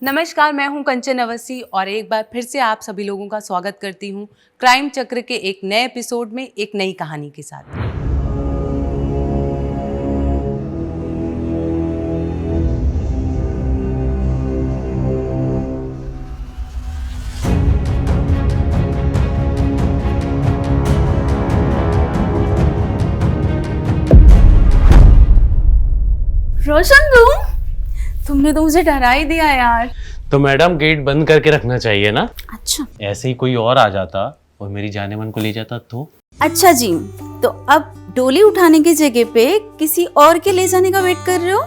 नमस्कार, मैं हूं कंचन अवस्थी और एक बार फिर से आप सभी लोगों का स्वागत करती हूं क्राइम चक्र के एक नए एपिसोड में एक नई कहानी के साथ। रोशन तुमने तो मुझे डरा ही दिया यार। तो मैडम गेट बंद करके रखना चाहिए ना। अच्छा, ऐसे ही कोई और आ जाता और मेरी जाने मन को ले जाता तो। अच्छा जी, तो अब डोली उठाने की जगह पे किसी और के ले जाने का वेट कर रहे हो?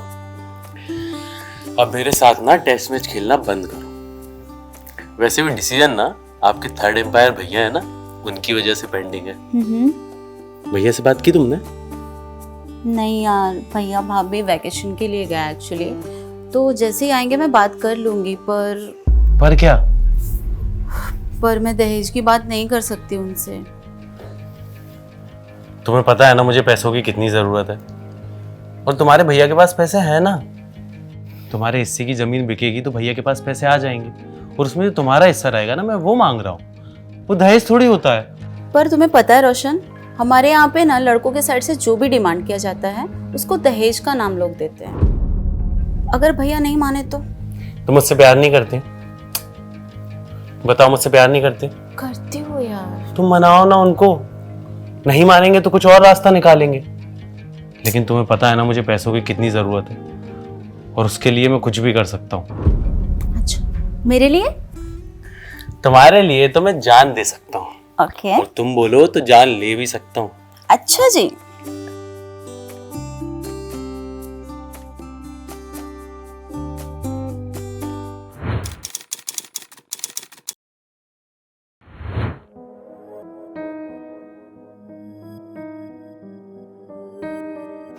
अब मेरे साथ ना टेस्ट मैच खेलना बंद करो। वैसे भी डिसीजन ना आपके थर्ड एम्पायर भैया है ना, उनकी वजह से पेंडिंग है। भैया से बात की तुमने? नहीं यार, भैया भाभी वैकेशन के लिए गए एक्चुअली, तो जैसे ही आएंगे मैं बात कर लूंगी। पर क्या? पर मैं दहेज की बात नहीं कर सकती उनसे। तुम्हें पता है ना मुझे पैसों की कितनी जरूरत है, और तुम्हारे भैया के पास पैसे हैं ना। तुम्हारे हिस्से की जमीन बिकेगी तो भैया के पास पैसे आ जाएंगे, और उसमें जो तुम्हारा हिस्सा रहेगा ना, मैं वो मांग रहा हूँ। वो दहेज थोड़ी होता है। पर तुम्हें पता है रोशन, हमारे यहाँ पे ना लड़कों के साइड से जो भी डिमांड किया जाता है उसको दहेज का नाम लोग देते हैं। अगर भैया नहीं माने तो? तुम मुझसे प्यार नहीं करते? बताओ, मुझसे प्यार नहीं करते? करती हो यार। तुम मनाओ ना उनको। नहीं मानेंगे तो कुछ और रास्ता निकालेंगे। लेकिन तुम्हें पता है ना मुझे पैसों की कितनी जरूरत है, और उसके लिए मैं कुछ भी कर सकता हूँ। अच्छा, मेरे लिए? तुम्हारे लिए तो मैं जान दे सकता हूँ। ओके। और तुम बोलो तो जान ले भी सकता हूँ। अच्छा जी।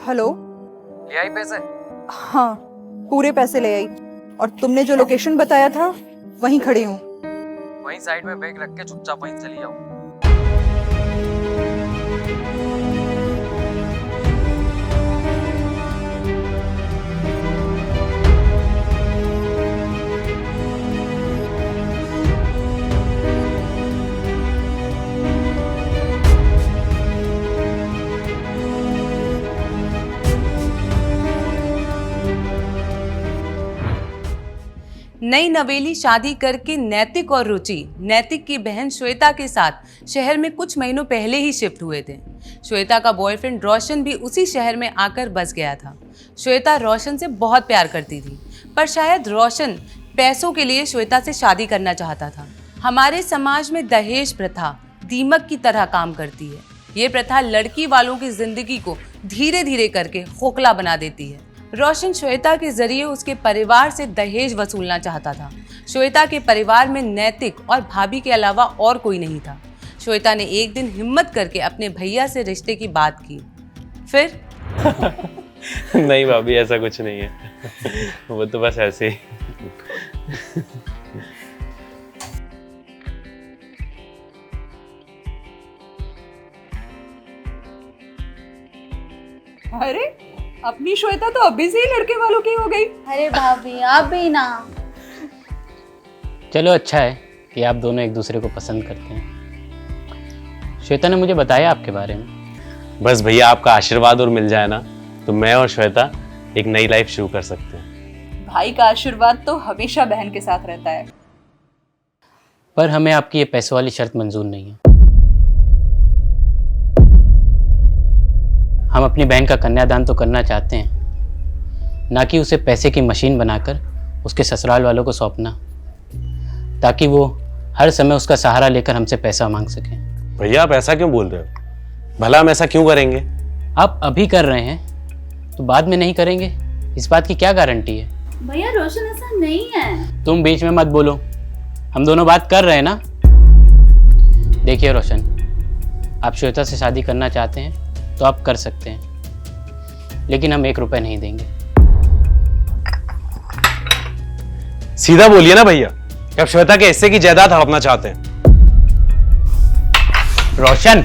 हेलो, ले आई पैसे? हाँ पूरे पैसे ले आई, और तुमने जो लोकेशन बताया था वहीं खड़ी हूँ। वहीं साइड में बैग रख के चुपचाप वहीं चली जाओ। नई नवेली शादी करके नैतिक और रुचि, नैतिक की बहन श्वेता के साथ शहर में कुछ महीनों पहले ही शिफ्ट हुए थे। श्वेता का बॉयफ्रेंड रोशन भी उसी शहर में आकर बस गया था। श्वेता रोशन से बहुत प्यार करती थी, पर शायद रोशन पैसों के लिए श्वेता से शादी करना चाहता था। हमारे समाज में दहेज प्रथा दीमक की तरह काम करती है। ये प्रथा लड़की वालों की जिंदगी को धीरे धीरे करके खोखला बना देती है। रोशन श्वेता के जरिए उसके परिवार से दहेज वसूलना चाहता था। श्वेता के परिवार में नैतिक और भाभी के अलावा और कोई नहीं था। श्वेता ने एक दिन हिम्मत करके अपने भैया से रिश्ते की बात की। फिर नहीं भाभी, ऐसा कुछ नहीं है। वो तो बस ऐसे ही। अरे अपनी श्वेता तो अभी से ही लड़के वालों की हो गई। अरे भाभी आप भी ना। चलो अच्छा है कि आप दोनों एक दूसरे को पसंद करते हैं। श्वेता ने मुझे बताया आपके बारे में। बस भैया आपका आशीर्वाद और मिल जाए ना, तो मैं और श्वेता एक नई लाइफ शुरू कर सकते हैं। भाई का आशीर्वाद तो हमेशा बहन के साथ रहता है। पर हमें आपकी ये पैसों वाली शर्त मंजूर नहीं है। हम अपनी बहन का कन्यादान तो करना चाहते हैं, ना कि उसे पैसे की मशीन बनाकर उसके ससुराल वालों को सौंपना, ताकि वो हर समय उसका सहारा लेकर हमसे पैसा मांग सकें। भैया आप ऐसा क्यों बोल रहे हो? भला हम ऐसा क्यों करेंगे? आप अभी कर रहे हैं तो बाद में नहीं करेंगे, इस बात की क्या गारंटी है? भैया रोशन ऐसा नहीं है। तुम बीच में मत बोलो, हम दोनों बात कर रहे हैं ना। देखिए रोशन, आप श्वेता से शादी करना चाहते हैं तो आप कर सकते हैं, लेकिन हम 1 रुपए नहीं देंगे। सीधा बोलिए ना भैया, आप श्वेता के हिस्से की जायदाद हड़पना चाहते हैं। रोशन,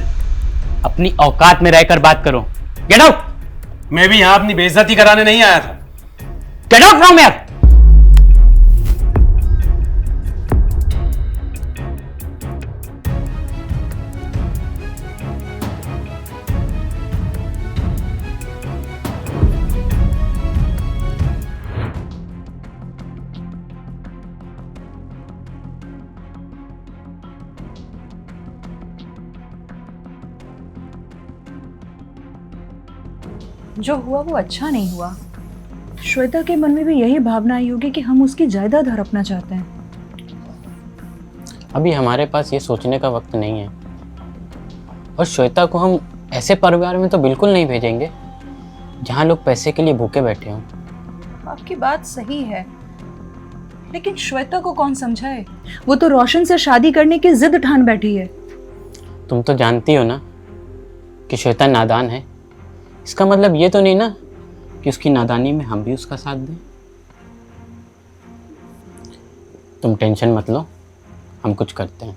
अपनी औकात में रहकर बात करो। Get out. मैं भी यहां अपनी बेइज्जती कराने नहीं आया था। Get out from here. जो हुआ वो अच्छा नहीं हुआ। श्वेता के मन में भी यही भावना आई होगी कि हम उसकी जायदाद हड़पना चाहते हैं। अभी हमारे पास ये सोचने का वक्त नहीं है। और श्वेता को हम ऐसे परिवार में तो बिल्कुल नहीं भेजेंगे जहाँ लोग पैसे के लिए भूखे बैठे हों। आपकी बात सही है, लेकिन श्वेता को कौन समझाए? वो तो रोशन से शादी करने की जिद ठान बैठी है। तुम तो जानती हो ना कि श्वेता नादान है। इसका मतलब ये तो नहीं ना कि उसकी नादानी में हम भी उसका साथ दें। तुम टेंशन मत लो, हम कुछ करते हैं।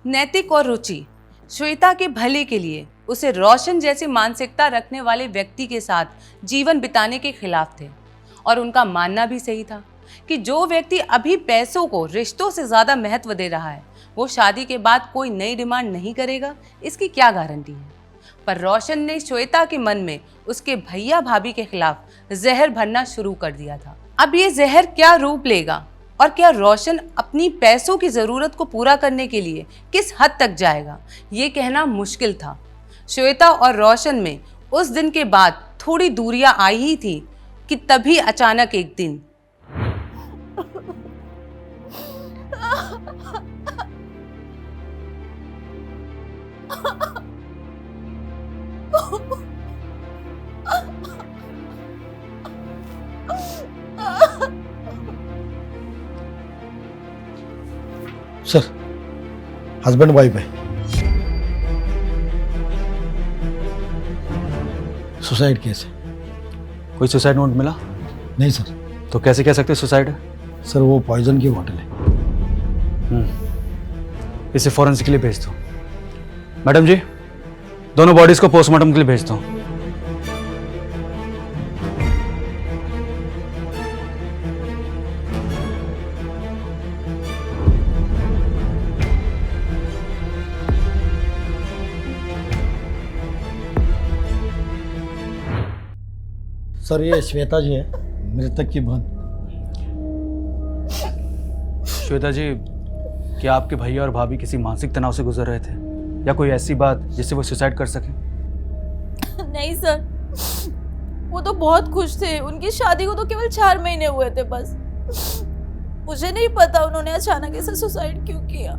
नैतिक और रुचि श्वेता के भले के लिए उसे रोशन जैसी मानसिकता रखने वाले व्यक्ति के साथ जीवन बिताने के खिलाफ थे। और उनका मानना भी सही था कि जो व्यक्ति अभी पैसों को रिश्तों से ज़्यादा महत्व दे रहा है वो शादी के बाद कोई नई डिमांड नहीं करेगा, इसकी क्या गारंटी है। पर रोशन ने श्वेता के मन में उसके भैया भाभी के खिलाफ जहर भरना शुरू कर दिया था। अब ये जहर क्या रूप लेगा और क्या रोशन अपनी पैसों की ज़रूरत को पूरा करने के लिए किस हद तक जाएगा, ये कहना मुश्किल था। श्वेता और रोशन में उस दिन के बाद थोड़ी दूरियां आई ही थी कि तभी अचानक एक दिन सर, हस्बैंड वाइफ है, सुसाइड केस है। कोई सुसाइड नोट मिला? नहीं सर। तो कैसे कह सकते सुसाइड है? सर वो पॉइजन की बॉटल है। इसे फॉरेंसिक के लिए भेज दो। मैडम जी, दोनों बॉडीज को पोस्टमार्टम के लिए भेज दो। सर ये श्वेता जी है, मृतक की बहन। श्वेता जी, क्या आपके भैया और भाभी किसी मानसिक तनाव से गुजर रहे थे या कोई ऐसी बात जिससे वो सुसाइड कर सके? नहीं सर, वो तो बहुत खुश थे। उनकी शादी को तो केवल 4 महीने हुए थे बस। मुझे नहीं पता उन्होंने अचानक ऐसे सुसाइड क्यों किया।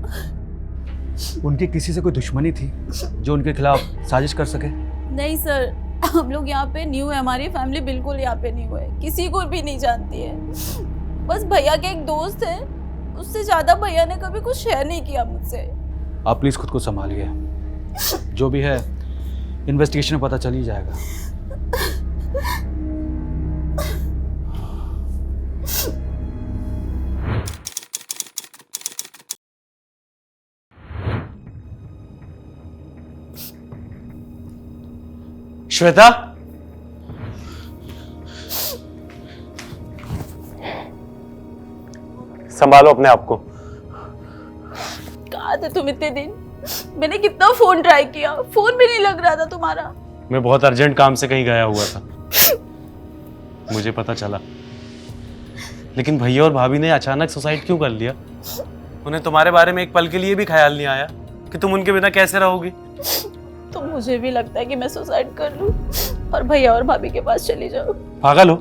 उनकी किसी से कोई दुश्मनी थी जो उनके खिलाफ साजिश कर सके? नहीं सर, हम लोग यहाँ पे न्यू है, हमारी फैमिली बिल्कुल यहाँ पे न्यू है, किसी को भी नहीं जानती है। बस भैया के एक दोस्त है, उससे ज्यादा भैया ने कभी कुछ शेयर नहीं किया मुझसे। आप प्लीज खुद को संभालिए। जो भी है इन्वेस्टिगेशन में पता चल ही जाएगा। श्वेता, संभालो अपने आप को। कहाँ थे तुम इतने दिन? मैंने कितना फोन ट्राई किया, फोन भी नहीं लग रहा था तुम्हारा। मैं बहुत अर्जेंट काम से कहीं गया हुआ था, मुझे पता चला। लेकिन भैया और भाभी ने अचानक सुसाइड क्यों कर लिया? उन्हें तुम्हारे बारे में एक पल के लिए भी ख्याल नहीं आया कि तुम उनके बिना कैसे रहोगी? तो मुझे भी लगता है कि मैं सुसाइड कर लूं और भैया और भाभी के पास चली जाऊं। पागल हो,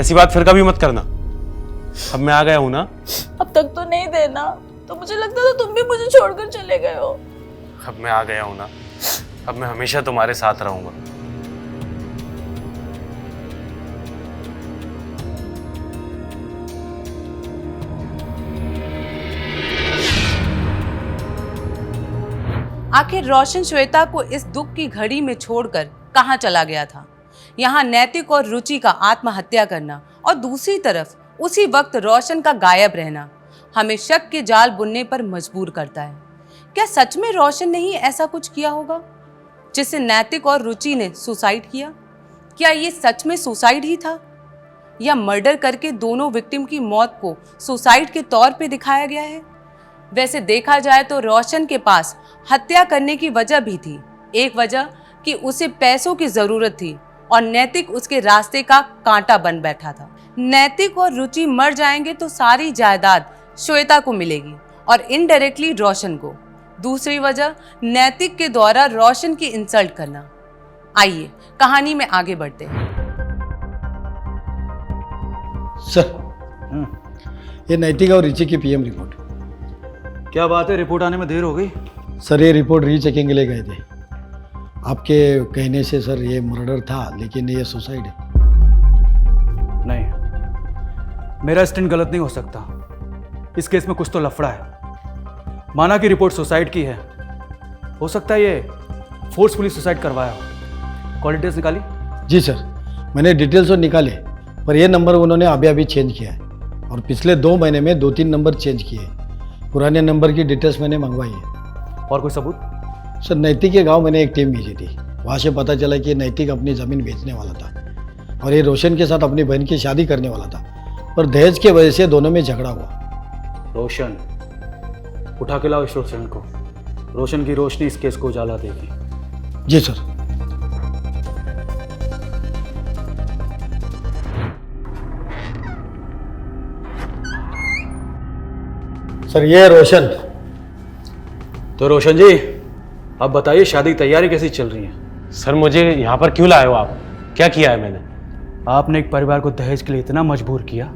ऐसी बात फिर कभी मत करना। अब मैं आ गया हूं ना। अब तक तो नहीं देना, तो मुझे लगता था तुम भी मुझे छोड़कर चले गए हो। अब मैं आ गया हूं ना, अब मैं हमेशा तुम्हारे साथ रहूंगा। आखिर रोशन श्वेता को इस दुख की घड़ी में छोड़कर कहां चला गया था? यहाँ नैतिक और रुचि का आत्महत्या करना और दूसरी तरफ उसी वक्त रोशन का गायब रहना हमें शक के जाल बुनने पर मजबूर करता है। क्या सच में रोशन ने ही ऐसा कुछ किया होगा जिससे नैतिक और रुचि ने सुसाइड किया? क्या ये सच में सुसाइड ही था या मर्डर करके दोनों विक्टिम की मौत को सुसाइड के तौर पे दिखाया गया है? वैसे देखा जाए तो रोशन के पास हत्या करने की वजह भी थी। एक वजह कि उसे पैसों की जरूरत थी और नैतिक उसके रास्ते का कांटा बन बैठा था। नैतिक और रुचि मर जाएंगे तो सारी जायदाद श्वेता को मिलेगी और इनडायरेक्टली रोशन को। दूसरी वजह नैतिक के द्वारा रोशन की इंसल्ट करना। आइए कहानी में आगे बढ़ते हैं। सर, ये नैतिक और रिची की पीएम रिपोर्ट। क्या बात है, रिपोर्ट आने में देर हो गई? सर, ये रिपोर्ट रीचेकिंग के लिए गए थे। आपके कहने से सर ये मर्डर था, लेकिन ये सुसाइड है। नहीं, मेरा स्टैंड गलत नहीं हो सकता। इस केस में कुछ तो लफड़ा है। माना कि रिपोर्ट सुसाइड की है, हो सकता है ये फोर्सफुली सुसाइड करवाया हो। कॉल डिटेल्स निकाली? जी सर, मैंने डिटेल्स तो निकाले, पर ये नंबर उन्होंने अभी चेंज किया है और पिछले 2 महीने में 2-3 नंबर चेंज किए। पुराने नंबर की डिटेल्स मैंने मंगवाई है। और कोई सबूत? सर, नैतिक के गांव मैंने एक टीम भेजी थी। वहाँ से पता चला कि नैतिक अपनी ज़मीन बेचने वाला था और ये रोशन के साथ अपनी बहन की शादी करने वाला था, पर दहेज की वजह से दोनों में झगड़ा हुआ। रोशन, उठा के लाओ इस रोशन को। रोशन की रोशनी इस केस को उजाला देगी। जी सर। सर, ये है रोशन। तो रोशन जी, अब बताइए शादी की तैयारी कैसी चल रही है? सर मुझे यहाँ पर क्यों लाए हो आप? क्या किया है मैंने? आपने एक परिवार को दहेज के लिए इतना मजबूर किया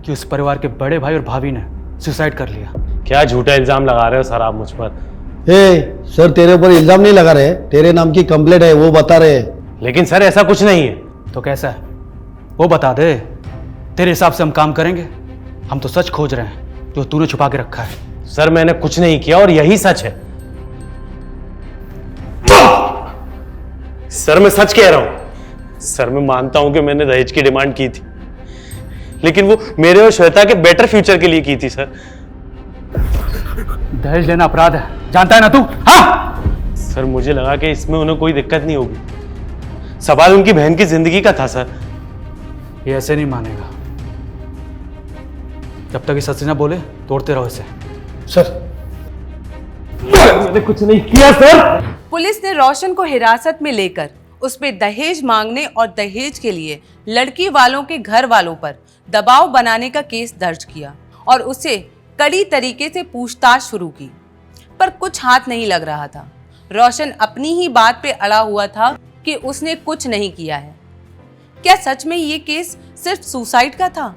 कि उस परिवार के बड़े भाई और भाभी ने सुसाइड कर लिया। क्या झूठा इल्जाम लगा रहे हो सर आप मुझ पर? सर, तेरे ऊपर इल्जाम नहीं लगा रहे, तेरे नाम की कंप्लेंट है, वो बता रहे हैं। लेकिन सर ऐसा कुछ नहीं है। तो कैसा है वो बता दे, तेरे हिसाब से हम काम करेंगे। हम तो सच खोज रहे हैं जो तूने छुपा के रखा है। सर मैंने कुछ नहीं किया और यही सच है। सर मैं सच कह रहा हूं। सर मैं मानता हूं कि मैंने दहेज की डिमांड की थी, लेकिन वो मेरे और श्वेता के बेटर फ्यूचर के लिए की थी सर। दहेज लेना अपराध है, जानता है ना तू? हाँ सर मुझे लगा कि इसमें उन्हें कोई दिक्कत नहीं होगी। सवाल उनकी बहन की जिंदगी का था सर। ये ऐसे नहीं मानेगा। जब तक ये सच ना बोले तोड़ते रहो इसे। सर, मैंने कुछ नहीं किया सर। पुलिस ने रोशन को हिरासत में लेकर उस पे दहेज मांगने और दहेज के लिए लड़की वालों के घर वालों पर दबाव बनाने का केस दर्ज किया और उसे कड़ी तरीके से पूछताछ शुरू की, पर कुछ हाथ नहीं लग रहा था। रोशन अपनी ही बात पे अड़ा हुआ था कि उसने कुछ नहीं किया है। क्या सच में ये केस सिर्फ सुसाइड का था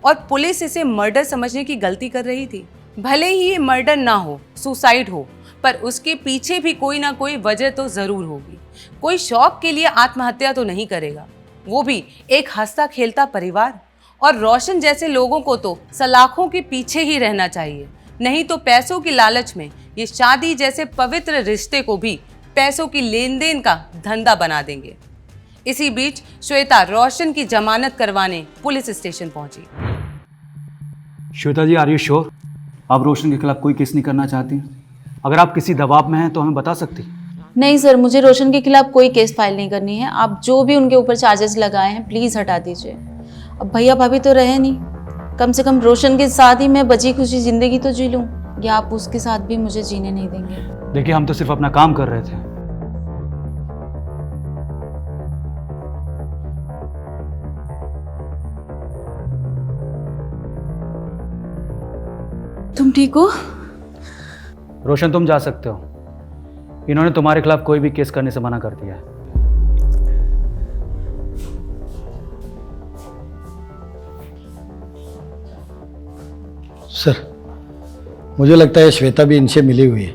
और पुलिस इसे मर्डर समझने की गलती कर रही थी? भले ही ये मर्डर ना हो, सुसाइड हो, पर उसके पीछे भी कोई ना कोई वजह तो जरूर होगी। कोई शौक के लिए आत्महत्या तो नहीं करेगा, वो भी एक हंसता खेलता परिवार। और रोशन जैसे लोगों को तो सलाखों के पीछे ही रहना चाहिए, नहीं तो पैसों की लालच में ये शादी जैसे पवित्र रिश्ते को भी पैसों की लेन देन का धंधा बना देंगे। इसी बीच श्वेता रोशन की जमानत करवाने पुलिस स्टेशन पहुंची। श्वेता जी, आर यू श्योर आप रोशन के खिलाफ कोई केस नहीं करना चाहती? अगर आप किसी दबाव में हैं तो हमें बता सकती। नहीं सर, मुझे रोशन के खिलाफ कोई केस फाइल नहीं करनी है। आप जो भी उनके ऊपर चार्जेस लगाए हैं प्लीज़ हटा दीजिए। अब भैया भाभी तो रहे नहीं, कम से कम रोशन के साथ ही मैं बची खुशी ज़िंदगी तो जी लूँ, या आप उसके साथ भी मुझे जीने नहीं देंगे? देखिए, हम तो सिर्फ अपना काम कर रहे थे। तुम ठीक हो? रोशन, तुम जा सकते हो। इन्होंने तुम्हारे खिलाफ कोई भी केस करने से मना कर दिया है। सर, मुझे लगता है श्वेता भी इनसे मिली हुई है,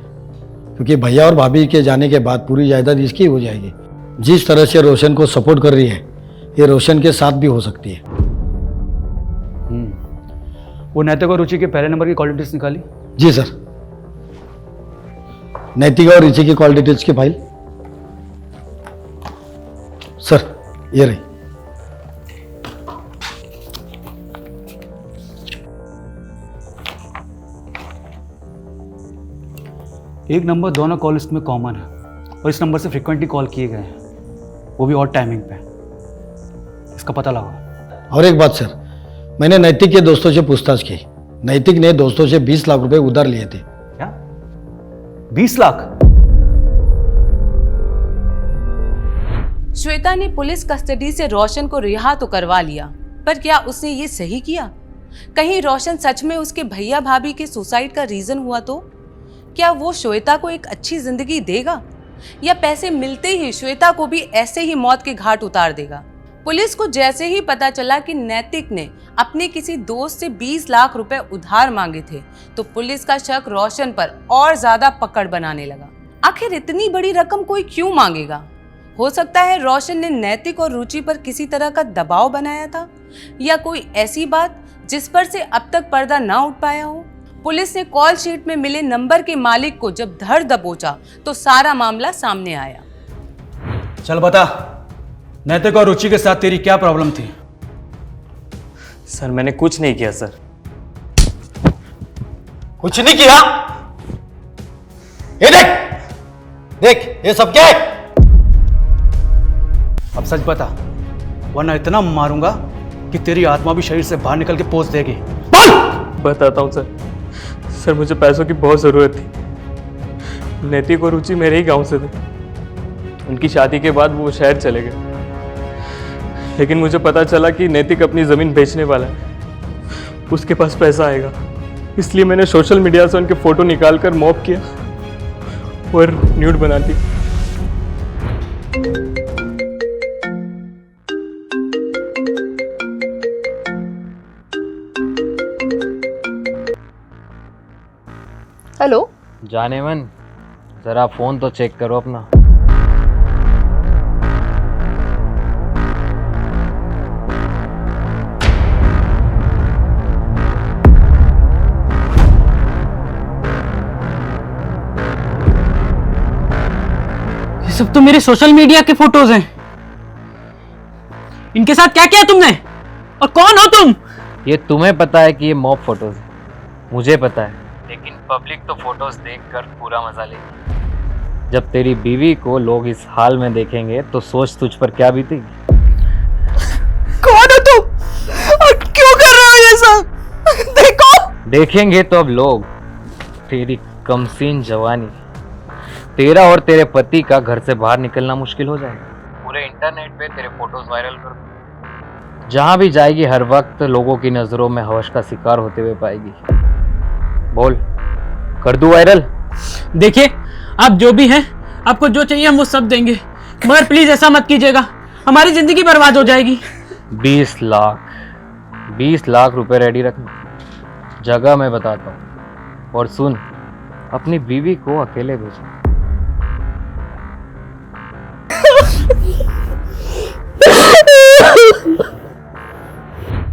क्योंकि भैया और भाभी के जाने के बाद पूरी जायदाद इसकी हो जाएगी। जिस तरह से रोशन को सपोर्ट कर रही है, ये रोशन के साथ भी हो सकती है। वो नैतिक और रुचि के पहले नंबर की कॉल डिटेल्स निकाली? जी सर, नैतिक और रुचि की कॉल डिटेल्स की फाइल। सर, ये रही। एक नंबर दोनों कॉल लिस्ट में कॉमन है और इस नंबर से फ्रिक्वेंटली कॉल किए गए हैं, वो भी ऑड टाइमिंग पे। इसका पता लगाओ। और एक बात सर, मैंने नैतिक के दोस्तों से पूछताछ की। नैतिक ने दोस्तों से 20 लाख रुपए उधार लिए थे। क्या? 20 लाख? श्वेता ने पुलिस कस्टडी से रोशन को रिहा तो करवा लिया, पर क्या उसने ये सही किया? कहीं रोशन सच में उसके भैया भाभी के सुसाइड का रीजन हुआ तो? क्या वो श्वेता को एक अच्छी जिंदगी देगा या पैसे मिलते ही श्वेता को भी ऐसे ही मौत के घाट उतार देगा? पुलिस को जैसे ही पता चला कि नैतिक ने अपने किसी दोस्त से 20 लाख रुपए उधार मांगे थे तो पुलिस का शक रोशन पर और ज्यादा पकड़ बनाने लगा। आखिर इतनी बड़ी रकम कोई क्यों मांगेगा? हो सकता है रोशन ने नैतिक और रुचि पर किसी तरह का दबाव बनाया था या कोई ऐसी बात जिस पर से अब तक पर्दा ना उठ पाया हो। पुलिस ने कॉल शीट में मिले नंबर के मालिक को जब धर दबोचा तो सारा मामला सामने आया। चल बता, नैतिक और रुचि के साथ तेरी क्या प्रॉब्लम थी? सर मैंने कुछ नहीं किया सर। कुछ नहीं किया? ये देख ये सब क्या है? अब सच बता, वरना इतना मारूंगा कि तेरी आत्मा भी शरीर से बाहर निकल के पोंछ देगी। बताता हूँ सर मुझे पैसों की बहुत ज़रूरत थी। नैतिक और रुचि मेरे ही गांव से थे। उनकी शादी के बाद वो शहर चले गए, लेकिन मुझे पता चला कि नैतिक अपनी ज़मीन बेचने वाला है, उसके पास पैसा आएगा। इसलिए मैंने सोशल मीडिया से उनके फ़ोटो निकाल कर मॉब किया और न्यूड बना दी। हेलो, जाने मन, जरा फोन तो चेक करो अपना। ये सब तो मेरे सोशल मीडिया के फोटोज हैं। इनके साथ क्या किया तुमने और कौन हो तुम? ये तुम्हें पता है कि ये मॉब फोटोज है, मुझे पता है, लेकिन पब्लिक तो फोटोज देखकर पूरा मजा लेगी। जब तेरी बीवी को लोग इस हाल में देखेंगे तो सोच तुझ पर क्या बीतेगी। कौन हो तुम और क्यों कर रहे हो ये सब? देखो, देखेंगे तो अब लोग तेरी कमसीन जवानी, तेरा और तेरे पति का घर से बाहर निकलना मुश्किल हो जाएगा। पूरे इंटरनेट पे तेरे फोटोज वायरल कर दो। जहां भी जाएगी हर वक्त लोगों की नजरों में हवस का शिकार होते हुए पाएगी। बोल, कर दूं वायरल? देखिए, आप जो भी हैं, आपको जो चाहिए हम वो सब देंगे, मगर प्लीज ऐसा मत कीजिएगा, हमारी जिंदगी बर्बाद हो जाएगी। 20 लाख रुपए रेडी रखना, जगह मैं बताता हूँ। और सुन, अपनी बीवी को अकेले भेजना।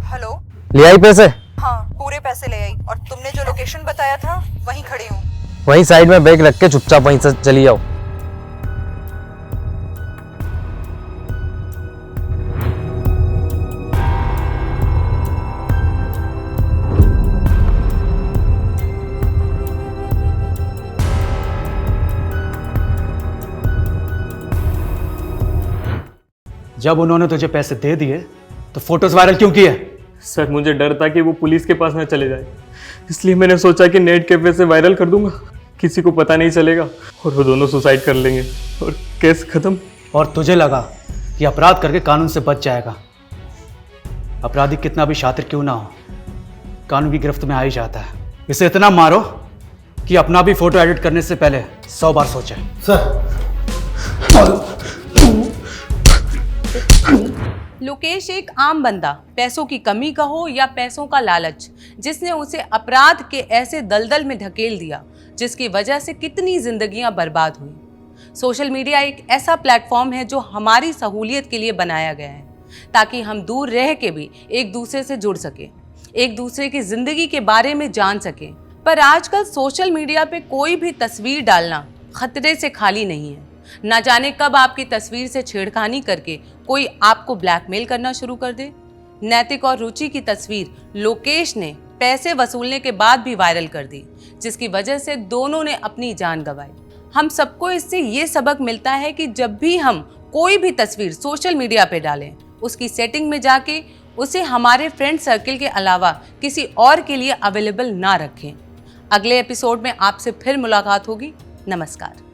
हेलो, ले आई पैसे? हाँ पूरे पैसे ले आई, और तुमने जो लोकेशन बताया था वहीं खड़ी हूँ। वहीं साइड में बैग रख के चुपचाप वहीं से चली जाओ। जब उन्होंने तुझे पैसे दे दिए तो फोटोज वायरल क्यों किए? सर मुझे डर था कि वो पुलिस के पास ना चले जाए, इसलिए मैंने सोचा कि नेट कैफे से वायरल कर दूंगा, किसी को पता नहीं चलेगा और वो दोनों सुसाइड कर लेंगे और केस खत्म। और तुझे लगा कि अपराध करके कानून से बच जाएगा। अपराधी कितना भी शातिर क्यों ना हो, कानून की गिरफ्त में आ ही जाता है। इसे इतना मारो कि अपना भी फोटो एडिट करने से पहले 100 बार सोचे। लोकेश एक आम बंदा, पैसों की कमी का हो या पैसों का लालच, जिसने उसे अपराध के ऐसे दलदल में ढकेल दिया जिसकी वजह से कितनी जिंदगियां बर्बाद हुई। सोशल मीडिया एक ऐसा प्लेटफॉर्म है जो हमारी सहूलियत के लिए बनाया गया है ताकि हम दूर रह के भी एक दूसरे से जुड़ सके, एक दूसरे की जिंदगी के बारे में जान सके। पर आजकल सोशल मीडिया पे कोई भी तस्वीर डालना खतरे से खाली नहीं है। ना जाने कब आपकी तस्वीर से छेड़खानी करके कोई आपको ब्लैकमेल करना शुरू कर दे। नैतिक और रुचि की तस्वीर लोकेश ने पैसे वसूलने के बाद भी वायरल कर दी, जिसकी वजह से दोनों ने अपनी जान गंवाई। हम सबको इससे ये सबक मिलता है कि जब भी हम कोई भी तस्वीर सोशल मीडिया पे डालें, उसकी सेटिंग में जाके उसे हमारे फ्रेंड सर्कल के अलावा किसी और के लिए अवेलेबल ना रखें। अगले एपिसोड में आपसे फिर मुलाकात होगी। नमस्कार।